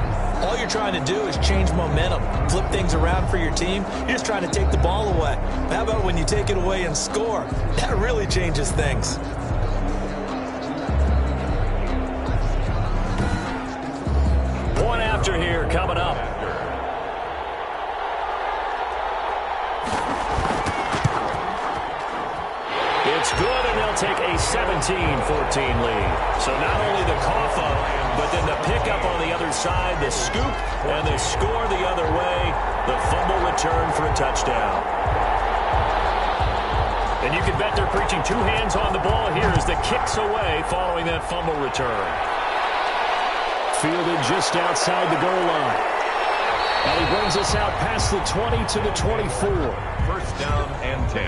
All you're trying to do is change momentum, flip things around for your team. You're just trying to take the ball away. How about when you take it away and score? That really changes things. One after here coming up. It's good, and they'll take a 17-14 lead. So not only the cough up, but then the pickup on the other side, the scoop, and they score the other way. The fumble return for a touchdown. And you can bet they're preaching 2 hands on the ball here as the kick's away following that fumble return. Fielded just outside the goal line. And he brings us out past the 20 to the 24. 1st down and 10.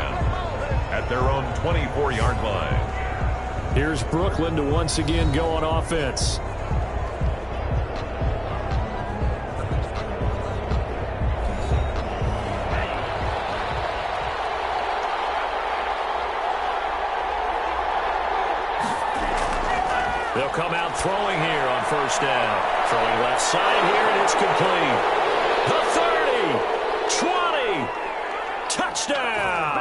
At their own 24-yard line. Here's Brooklyn to once again go on offense. out throwing here on first down. Throwing left side here, and it's complete. The 30, 20, touchdown.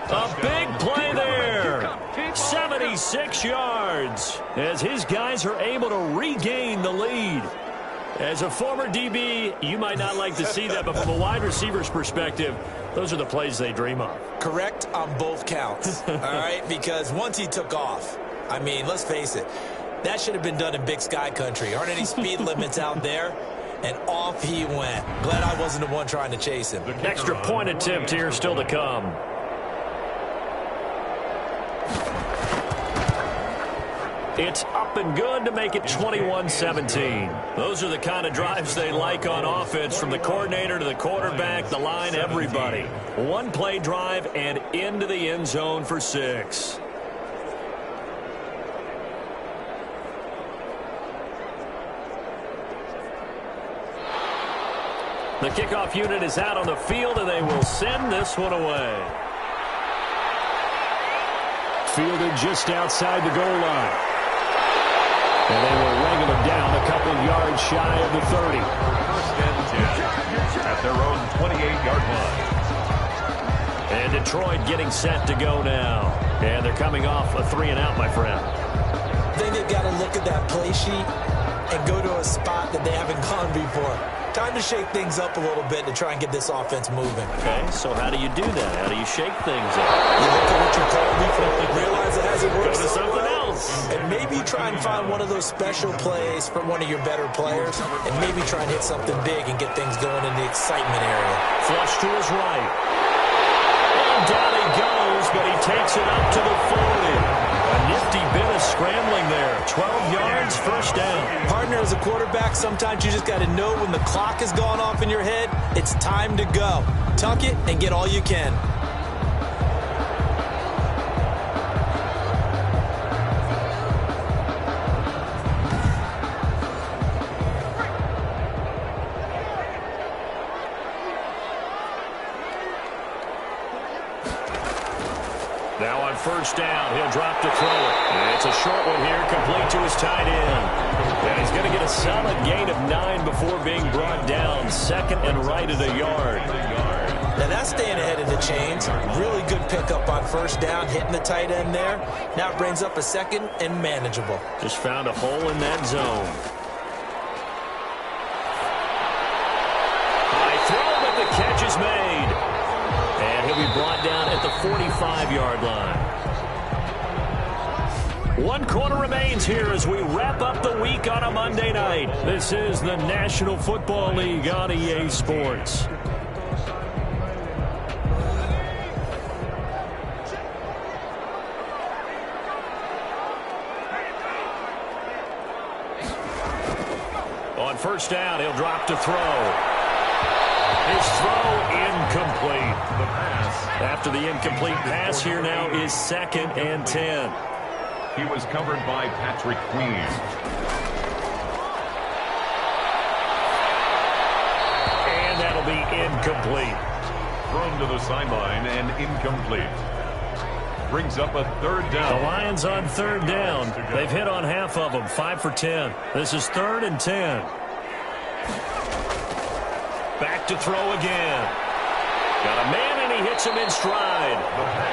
A big play there. 76 yards as his guys are able to regain the lead. As a former DB, you might not like to see that, but from a wide receiver's perspective, those are the plays they dream of. Correct on both counts, all right? Because once he took off, I mean, let's face it, that should have been done in Big Sky country. Aren't any speed limits out there? And off he went. Glad I wasn't the one trying to chase him. Extra point attempt here still to come. It's up and good to make it 21-17. Those are the kind of drives they like on offense, from the coordinator to the quarterback, the line, everybody. One play drive and into the end zone for 6. The kickoff unit is out on the field, and they will send this one away. Fielded just outside the goal line. And they will wrangle him down a couple yards shy of the 30. First and 10 at their own 28-yard line. And Detroit getting set to go now. And they're coming off a 3-and-out, my friend. I think they've got to look at that play sheet and go to a spot that they haven't gone before. Time to shake things up a little bit to try and get this offense moving. Okay, so how do you do that? How do you shake things up? You look at what you called before, realize it hasn't worked. Go to something else. And maybe try and find one of those special plays from one of your better players, and maybe try and hit something big and get things going in the excitement area. Flush to his right. And down he goes, but he takes it up to the 40. A nifty bit of scrambling there. 12 yards, first down. Partner, as a quarterback, sometimes you just got to know when the clock has gone off in your head, it's time to go. Tuck it and get all you can. Now on first down, he'll drop to throw it. And it's a short one here, complete to his tight end. And he's going to get a solid gain of 9 before being brought down. Second and right at a yard. Now that's staying ahead of the chains. Really good pickup on first down, hitting the tight end there. Now it brings up a second and manageable. Just found a hole in that zone. High throw, but the catch is made. And he'll be brought down at the 45-yard line. 1 quarter remains here as we wrap up the week on a Monday night. This is the National Football League on EA Sports. On first down, he'll drop to throw. His throw incomplete. The pass. After the incomplete pass, here now is 2nd and 10. He was covered by Patrick Queen. And that'll be incomplete. Thrown to the sideline and incomplete. Brings up a 3rd down. The Lions on 3rd down. They've hit on half of them, 5 for 10. This is 3rd and 10. Back to throw again. Got a man, and he hits him in stride.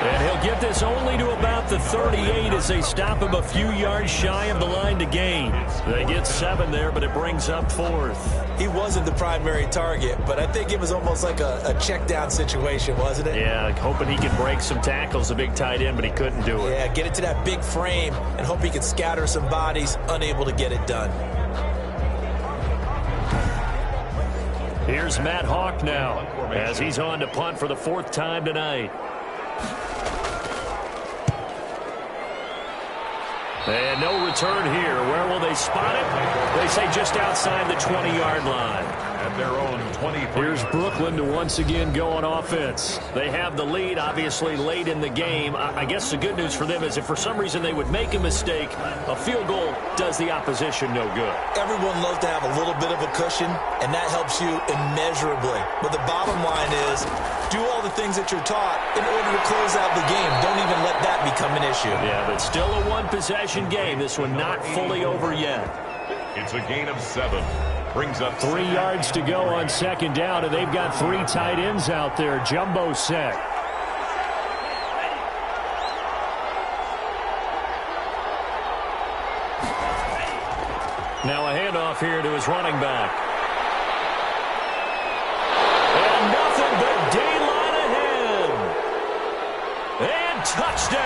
And he'll get this only to about the 38 as they stop him a few yards shy of the line to gain. They get 7 there, but it brings up 4th. He wasn't the primary target, but I think it was almost like a check down situation, wasn't it? Yeah, hoping he could break some tackles, a big tight end, but he couldn't do it. Yeah, get it to that big frame and hope he could scatter some bodies, unable to get it done. Here's Matt Hawk now as he's on to punt for the 4th time tonight. And no return here. Where will they spot it? They say just outside the 20-yard line. And at their own 23. Here's Brooklyn to once again go on offense. They have the lead, obviously, late in the game. I guess the good news for them is if for some reason they would make a mistake, a field goal does the opposition no good. Everyone loves to have a little bit of a cushion, and that helps you immeasurably. But the bottom line is, do all the things that you're taught in order to close out the game. Don't even let that become an issue. Yeah, but still a one-possession game. This one not fully over yet. It's a gain of 7. Brings up 3 yards to go on second down, and they've got 3 tight ends out there. Jumbo set. Now a handoff here to his running back. And nothing but daylight ahead. And touchdown.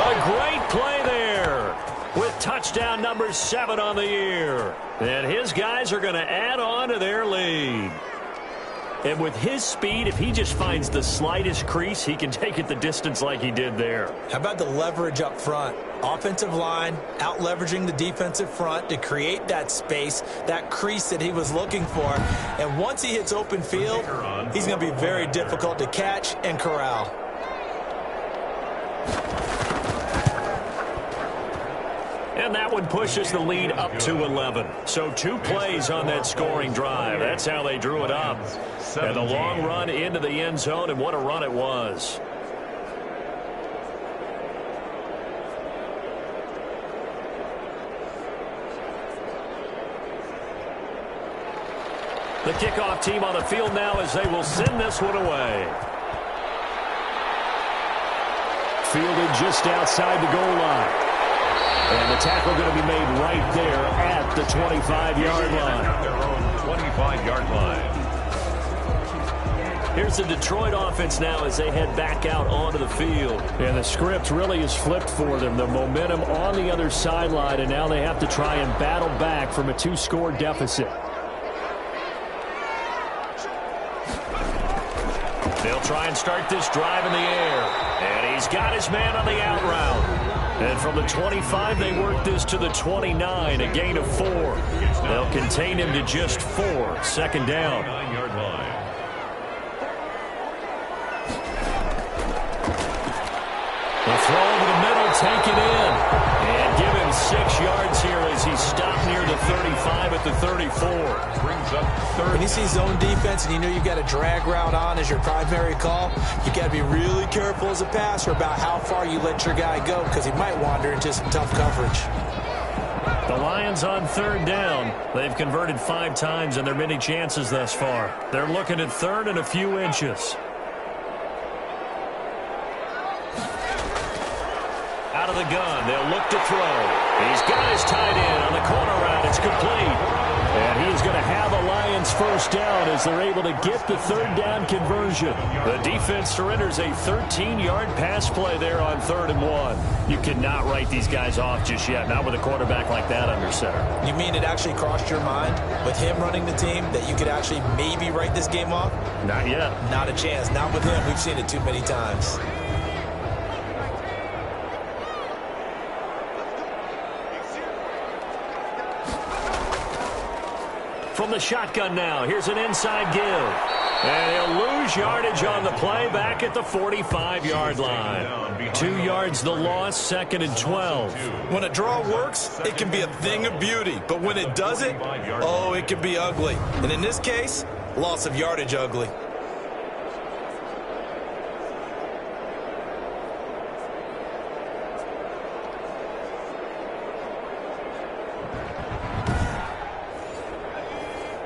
A great play there with touchdown number 7 on the year. And his guys are going to add on to their lead. And with his speed, if he just finds the slightest crease, he can take it the distance like he did there. How about the leverage up front? Offensive line out leveraging the defensive front to create that space, that crease that he was looking for. And once he hits open field, he's going to be very difficult to catch and corral. And that one pushes the lead up to 11. So 2 plays on that scoring drive. That's how they drew it up. And a long run into the end zone, and what a run it was. The kickoff team on the field now as they will send this one away. Fielded just outside the goal line. And the tackle going to be made right there at the 25-yard line. At their own 25-yard line. Here's the Detroit offense now as they head back out onto the field. And the script really is flipped for them. The momentum on the other sideline, and now they have to try and battle back from a 2-score deficit. They'll try and start this drive in the air. And he's got his man on the out route. And from the 25, they work this to the 29, a gain of 4. They'll contain him to just 4. Second down. 9-yard line. The throw over the middle, take it in. And give him 6 yards here as he stopped near the 35 at the 34. Brings up 30. When you see zone defense and you know you've got a drag route on as your primary call, you got to be really careful as a passer about how far you let your guy go because he might wander into some tough coverage. The Lions on third down. They've converted 5 times in their many chances thus far. They're looking at third and a few inches. Out of the gun, they'll look to throw. He's got his tight end on the corner route. It's complete. And he is going to have a Lions first down as they're able to get the third down conversion. The defense surrenders a 13-yard pass play there on 3rd and 1. You cannot write these guys off just yet, not with a quarterback like that under center. You mean it actually crossed your mind with him running the team that you could actually maybe write this game off? Not yet. Not a chance. Not with him. We've seen it too many times. From the shotgun now, here's an inside give. And he'll lose yardage on the play back at the 45-yard line. 2 yards the loss, 2nd and 12. When a draw works, it can be a thing of beauty. But when it doesn't, oh, it can be ugly. And in this case, loss of yardage ugly.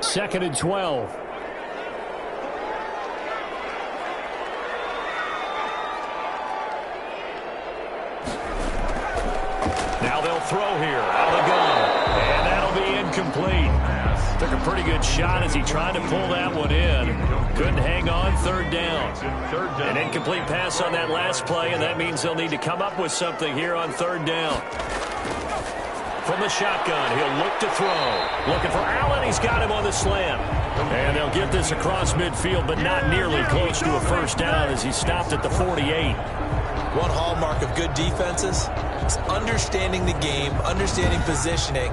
Second and 12. Now they'll throw here out of the gun. And that'll be incomplete. Took a pretty good shot as he tried to pull that one in. Couldn't hang on, 3rd down. An incomplete pass on that last play, and that means they'll need to come up with something here on 3rd down. From the shotgun, he'll look to throw. Looking for Allen. He's got him on the slant. And they'll get this across midfield, but not nearly close to a first down as he stopped at the 48. One hallmark of good defenses is understanding the game, understanding positioning,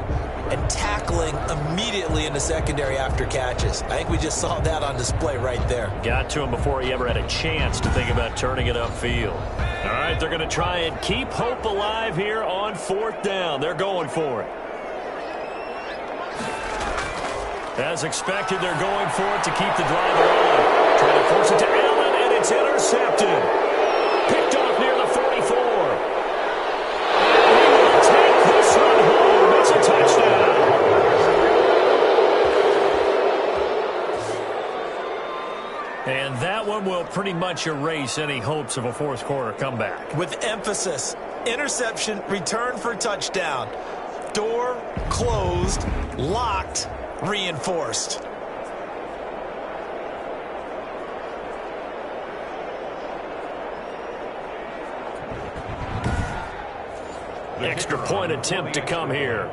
and tackling immediately in the secondary after catches. I think we just saw that on display right there. Got to him before he ever had a chance to think about turning it upfield. All right, they're going to try and keep hope alive here on 4th down. They're going for it. As expected, they're going for it to keep the drive alive. Trying to force it to Allen, and it's intercepted. Picked off near the 44. And he will take this one home. It's a touchdown. And that one will pretty much erase any hopes of a fourth-quarter comeback. With emphasis, interception, return for touchdown. Door closed, locked, reinforced. Extra point attempt to come here.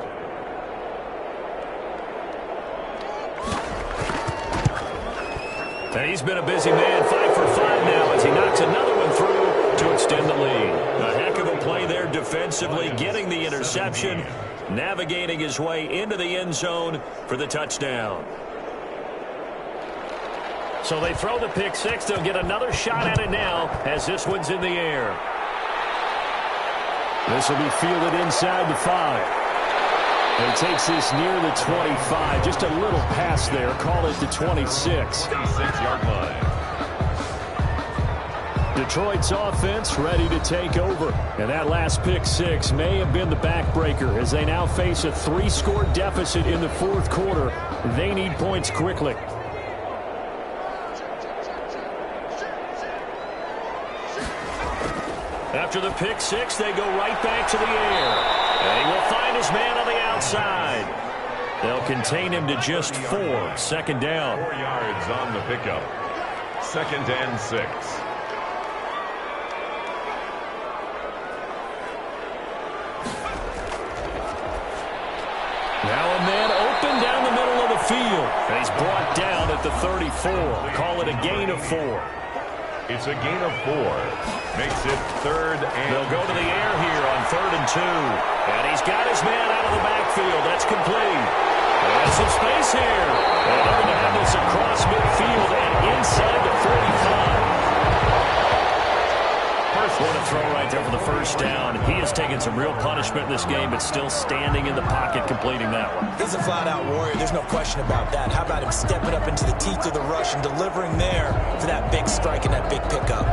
And he's been a busy man, 5 for 5 now as he knocks another one through to extend the lead. A heck of a play there defensively, getting the interception, navigating his way into the end zone for the touchdown. So they throw the pick six. They'll get another shot at it now as this one's in the air. This will be fielded inside the 5. And he takes this near the 25. Just a little pass there. Call it the 26. 26-yard line. Detroit's offense ready to take over. And that last pick six may have been the backbreaker as they now face a 3-score deficit in the fourth quarter. They need points quickly. After the pick six, they go right back to the air. And he will find his man on the outside. They'll contain him to just 4. 2nd down. 4 yards on the pickup. 2nd and 6. Now a man open down the middle of the field. And he's brought down at the 34. Call it a gain of 4. It's a gain of 4. Makes it 3rd and... They'll go to the air here on 3rd and 2. And he's got his man out of the backfield. That's complete. And some space here. And they're going to have this across midfield and inside the 45. What a throw right there for the first down. He has taken some real punishment in this game, but still standing in the pocket completing that one. He's a flat-out warrior. There's no question about that. How about him stepping up into the teeth of the rush and delivering there for that big strike and that big pickup?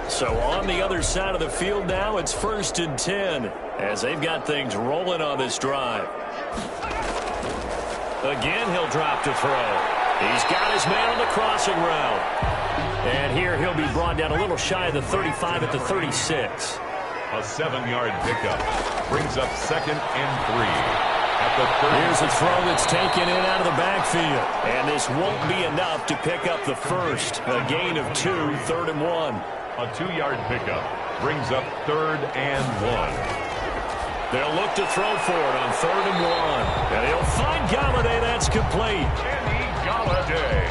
So on the other side of the field now, it's 1st and 10 as they've got things rolling on this drive. Again, he'll drop to throw. He's got his man on the crossing route. And here he'll be brought down a little shy of the 35 at the 36. A 7-yard pickup. Brings up 2nd and 3. At the 30. Here's a throw that's taken in out of the backfield. And this won't be enough to pick up the first. A gain of 2, 3rd and 1. A 2-yard pickup brings up 3rd and 1. They'll look to throw for it on 3rd and 1. And he'll find Galladay. That's complete. Kenny Galladay.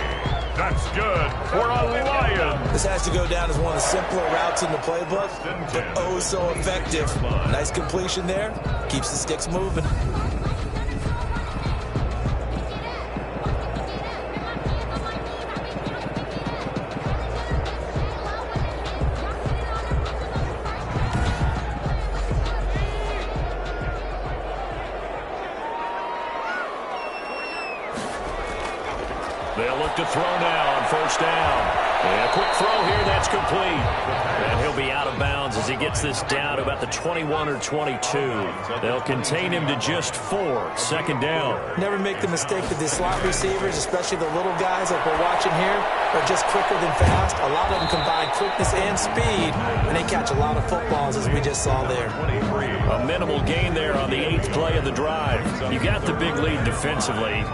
That's good for a Lion. This has to go down as one of the simpler routes in the playbook, but oh so effective. Nice completion there. Keeps the sticks moving. They'll look to throw now on 1st down. And a quick throw here, that's complete. And he'll be out of bounds as he gets this down to about the 21 or 22. They'll contain him to just 4. 2nd down. Never make the mistake that the slot receivers, especially the little guys like we're watching here, are just quicker than fast. A lot of them combine quickness and speed, and they catch a lot of footballs as we just saw there. A minimal gain there on the 8th play of the drive. You got the big lead defensively.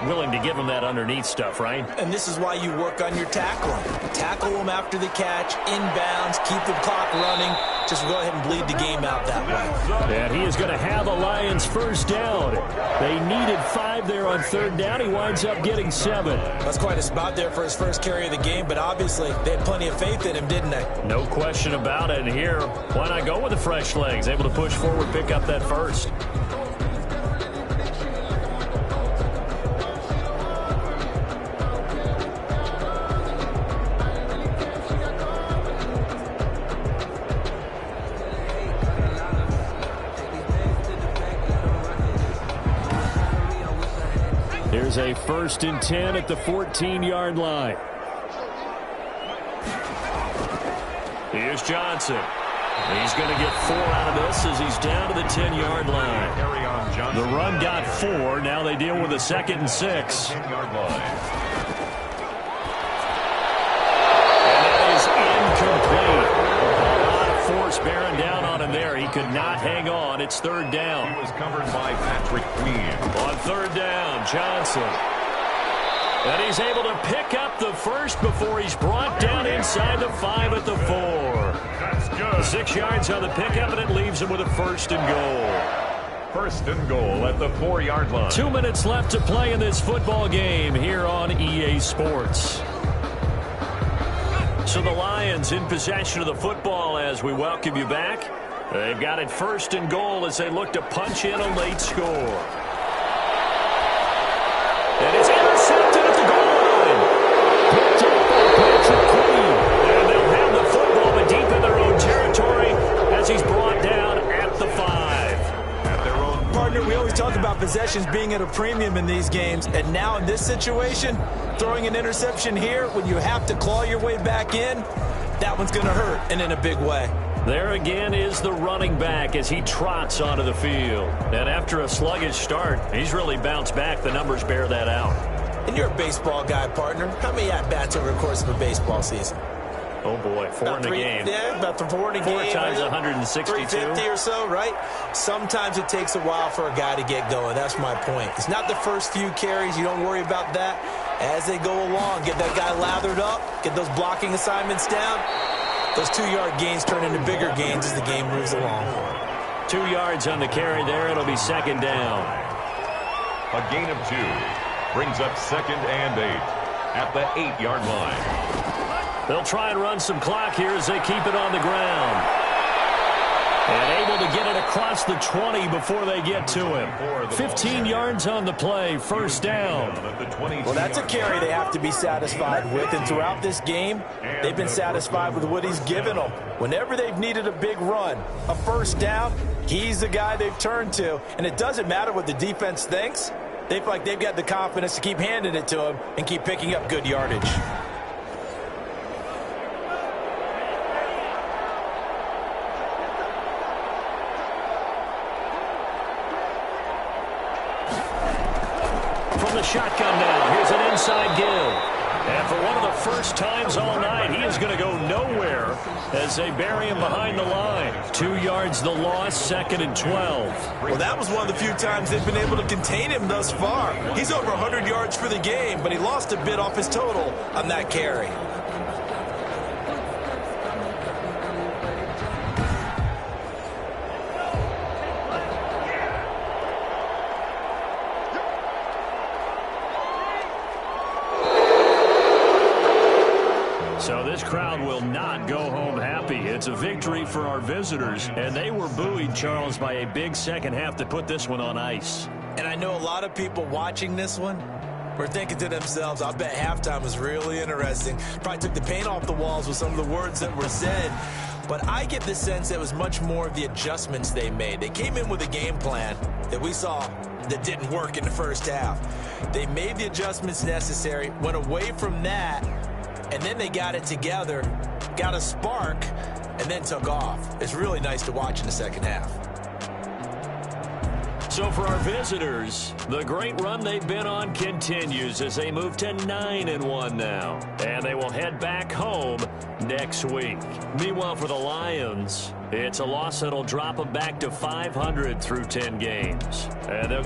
willing to give him that underneath stuff, right? And this is why you work on your tackling. Tackle them after the catch, inbounds, keep the clock running. Just go ahead and bleed the game out that way. And he is going to have the Lions first down. They needed 5 there on third down. He winds up getting 7. That's quite a spot there for his first carry of the game, but obviously they had plenty of faith in him, didn't they? No question about it. And here, why not go with the fresh legs? Able to push forward, pick up that first. Here's a 1st and 10 at the 14-yard line. Here's Johnson. He's going to get 4 out of this as he's down to the 10-yard line. The run got 4. Now they deal with a 2nd and 6. And that is incomplete. A lot of force bearing down on him there. He could not hang on. It's 3rd down. He was covered by Patrick Queen. On 3rd down, Johnson. And he's able to pick up the first before he's brought down inside the 5 at the 4. That's good. 6 yards on the pickup, and it leaves him with a 1st and goal. 1st and goal at the 4-yard line. 2 minutes left to play in this football game here on EA Sports. So the Lions in possession of the football as we welcome you back. They've got it 1st and goal as they look to punch in a late score. And it's intercepted at the goal line. Picked up by Patrick Queen. And they'll have the football but deep in their own territory as he's brought down at the 5. At their own Partner, we always talk about possessions being at a premium in these games, and now in this situation, throwing an interception here when you have to claw your way back in, that one's going to hurt, and in a big way. There again is the running back as he trots onto the field. And after a sluggish start, he's really bounced back. The numbers bear that out. And you're a baseball guy, partner. How many at-bats over the course of a baseball season? Oh, boy, 4 in a game. Yeah, about 4 in a game. 4 times 162. 350 or so, right? Sometimes it takes a while for a guy to get going. That's my point. It's not the first few carries. You don't worry about that. As they go along, get that guy lathered up, get those blocking assignments down. Those 2-yard gains turn into bigger gains as the game moves along. 2 yards on the carry there. It'll be 2nd down. A gain of 2 brings up 2nd and 8 at the 8-yard line. They'll try and run some clock here as they keep it on the ground. And able to get it across the 20 before they get to him. 15 yards on the play, 1st down. Well, that's a carry they have to be satisfied with, and throughout this game, they've been satisfied with what he's given them. Whenever they've needed a big run, a 1st down, he's the guy they've turned to, and it doesn't matter what the defense thinks. They feel like they've got the confidence to keep handing it to him and keep picking up good yardage. From the shotgun now, here's an inside give. And for one of the first times all night, he is going to go nowhere as they bury him behind the line. 2 yards the loss, 2nd and 12. Well, that was one of the few times they've been able to contain him thus far. He's over 100 yards for the game, but he lost a bit off his total on that carry. So this crowd will not go home happy. It's a victory for our visitors, and they were buoyed, Charles, by a big second half to put this one on ice. And I know a lot of people watching this one were thinking to themselves, I bet halftime was really interesting. Probably took the paint off the walls with some of the words that were said. But I get the sense that it was much more of the adjustments they made. They came in with a game plan that we saw that didn't work in the first half. They made the adjustments necessary, went away from that, and then they got it together, got a spark, and then took off. It's really nice to watch in the second half. So for our visitors, the great run they've been on continues as they move to 9-1 now. And they will head back home next week. Meanwhile, for the Lions, it's a loss that'll drop them back to 500 through 10 games. And they'll